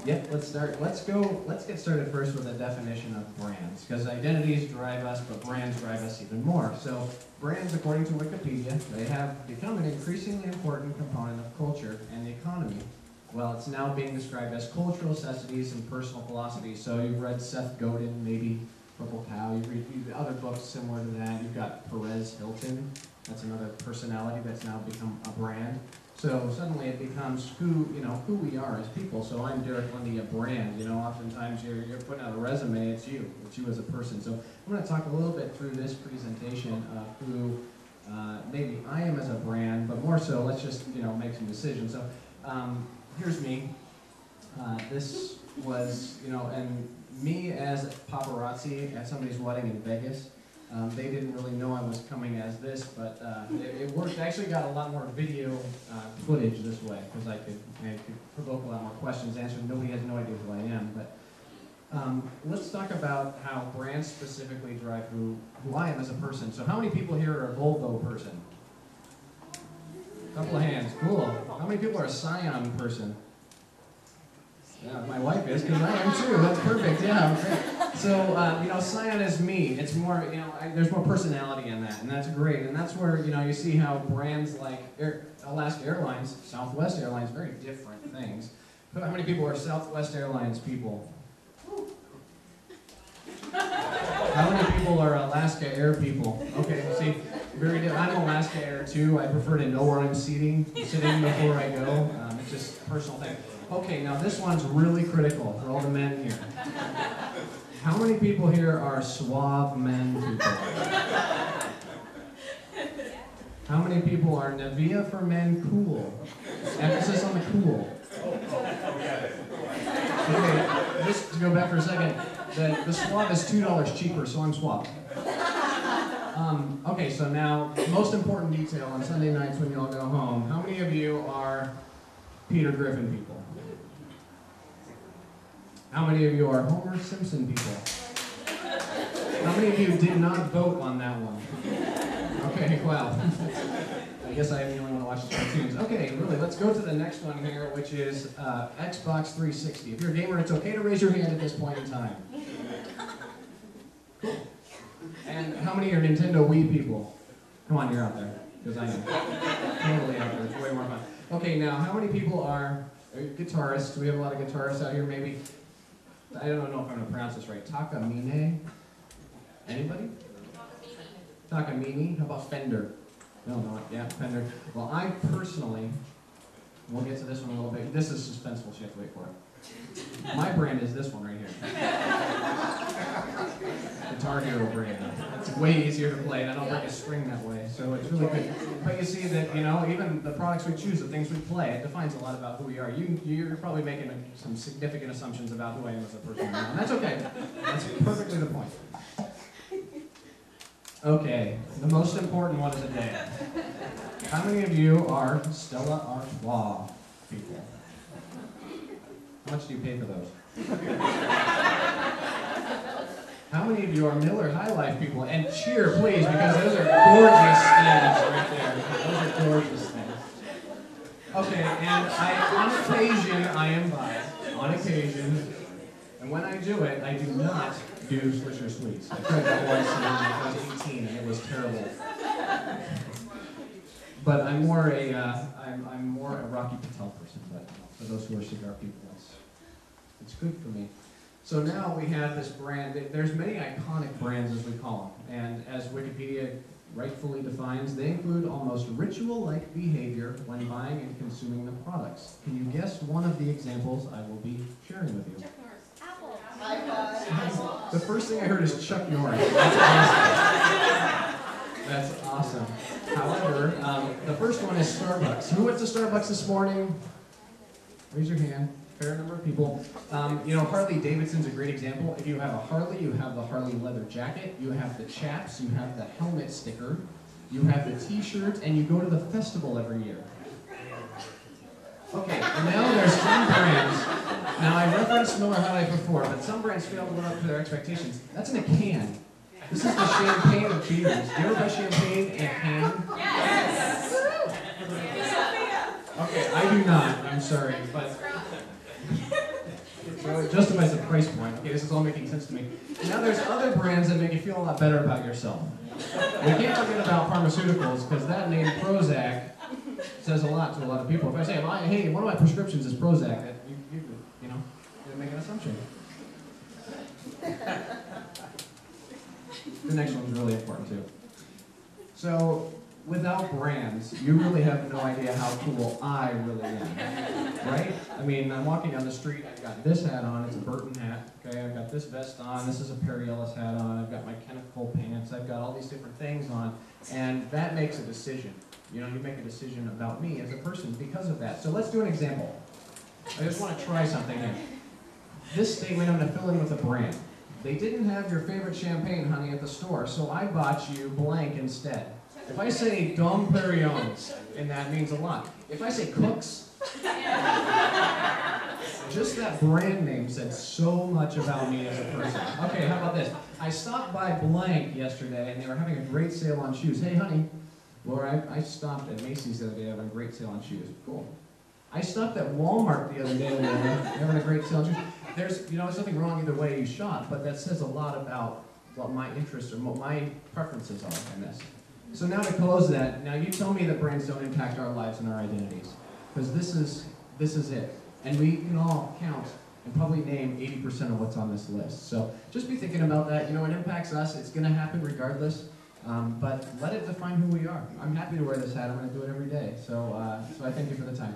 Yep, let's start. Let's get started first with a definition of brands, because identities drive us, but brands drive us even more. So brands, according to Wikipedia, they have become an increasingly important component of culture and the economy. Well, it's now being described as cultural necessities and personal philosophies. So you've read Seth Godin, maybe Purple Cow. You've read other books similar to that. You've got Perez Hilton. That's another personality that's now become a brand. So suddenly it becomes who we are as people. So I'm Derek Lunde, a brand. Oftentimes you're putting out a resume. It's you as a person. So I'm going to talk a little bit through this presentation of who maybe I am as a brand, but more so, let's just make some decisions. So here's me. This was and me as paparazzi at somebody's wedding in Vegas. They didn't really know I was coming as this, but it worked. I actually got a lot more video footage this way, because I could provoke a lot more questions, answering. Nobody has no idea who I am. But let's talk about how brands specifically drive who I am as a person. So how many people here are a Volvo person? A couple of hands. Cool. How many people are a Scion person? Yeah, my wife is, because I am too. That's perfect. Yeah, great. So, Scion is me. It's more, there's more personality in that, and that's great. And that's where, you see how brands like Alaska Airlines, Southwest Airlines, very different things. How many people are Southwest Airlines people? How many people are Alaska Air people? Okay, see, very different. I'm Alaska Air too. I prefer to know where I'm sitting before I go. It's just a personal thing. Okay, now this one's really critical for all the men here. How many people here are suave men people? How many people are Nivea for men cool? Emphasis on the cool. Okay, just to go back for a second, the suave is $2 cheaper, so I'm suave. Okay, so now, most important detail on Sunday nights when you all go home. How many of you are Peter Griffin people? How many of you are Homer Simpson people? How many of you did not vote on that one? Okay, wow. I guess I am the only one who watches cartoons. Okay, really, let's go to the next one here, which is Xbox 360. If you're a gamer, it's okay to raise your hand at this point in time. Cool. And how many are Nintendo Wii people? Come on, you're out there, because I am. Totally out there, it's way more fun. Okay, now, how many people are guitarists? Do we have a lot of guitarists out here, maybe? I don't know if I'm going to pronounce this right. Takamine? Anybody? Takamine? How about Fender? No, yeah, Fender. Well, I personally, we'll get to this one a little bit. This is suspenseful, so you have to wait for it. My brand is this one right here. Guitar Hero brand. It's way easier to play, and I don't break a string that way, so it's really good. But you see that, even the products we choose, the things we play, it defines a lot about who we are. You're probably making some significant assumptions about who I am as a person, and that's okay. That's perfectly the point. Okay, the most important one of the day. How many of you are Stella Artois people? How much do you pay for those? How many of you are Miller High Life people? And cheer, please, because those are gorgeous things right there. Those are gorgeous things. Okay, and on occasion, I am biased. On occasion, and when I do it, I do not do Swisher Sweets. I tried that once when I was 18, and it was terrible. But I'm more a Rocky Patel person. But for those who are cigar people, it's good for me. So now we have this brand. There's many iconic brands, as we call them, and as Wikipedia rightfully defines, they include almost ritual-like behavior when buying and consuming the products. Can you guess one of the examples I will be sharing with you? Apple. The first thing I heard is Chuck Norris. That's awesome. That's awesome. However, the first one is Starbucks. Who went to Starbucks this morning? Raise your hand. Fair number of people. Harley Davidson's a great example. If you have a Harley, you have the Harley leather jacket, you have the chaps, you have the helmet sticker, you have the t-shirt, and you go to the festival every year. Okay, and now there's some brands. Now I referenced Miller High Life before, but some brands fail to live up to their expectations. That's in a can. This is the champagne of beers. Do you ever buy champagne in a can? Yes! Okay, I do not. I'm sorry, but justifies the price point. Okay, this is all making sense to me. Now there's other brands that make you feel a lot better about yourself. We can't forget about pharmaceuticals, because that name Prozac says a lot to a lot of people. If I say, hey, one of my prescriptions is Prozac, that you know, you make an assumption. The next one's really important too. So, without brands, you really have no idea how cool I really am, right? I mean, I'm walking down the street, I've got this hat on, it's a Burton hat, okay? I've got this vest on, this is a Perry Ellis hat on, I've got my Kenneth Cole pants, I've got all these different things on, and that makes a decision. You know, you make a decision about me as a person because of that. So let's do an example. I just want to try something here. This statement I'm going to fill in with a brand. They didn't have your favorite champagne, honey, at the store, so I bought you blank instead. If I say Dom Perignon, and that means a lot. If I say Cooks, just that brand name said so much about me as a person. Okay, how about this? I stopped by blank yesterday, and they were having a great sale on shoes. Hey, honey, Laura, I stopped at Macy's the other day having a great sale on shoes. Cool. I stopped at Walmart the other day and having a great sale on shoes. There's nothing wrong either way you shop, but that says a lot about what my interests or what my preferences are in this. So now to close that, now you tell me that brands don't impact our lives and our identities, because this is it. And we can all count and probably name 80% of what's on this list. So just be thinking about that. You know, it impacts us. It's going to happen regardless. But let it define who we are. I'm happy to wear this hat. I'm going to do it every day. So I thank you for the time.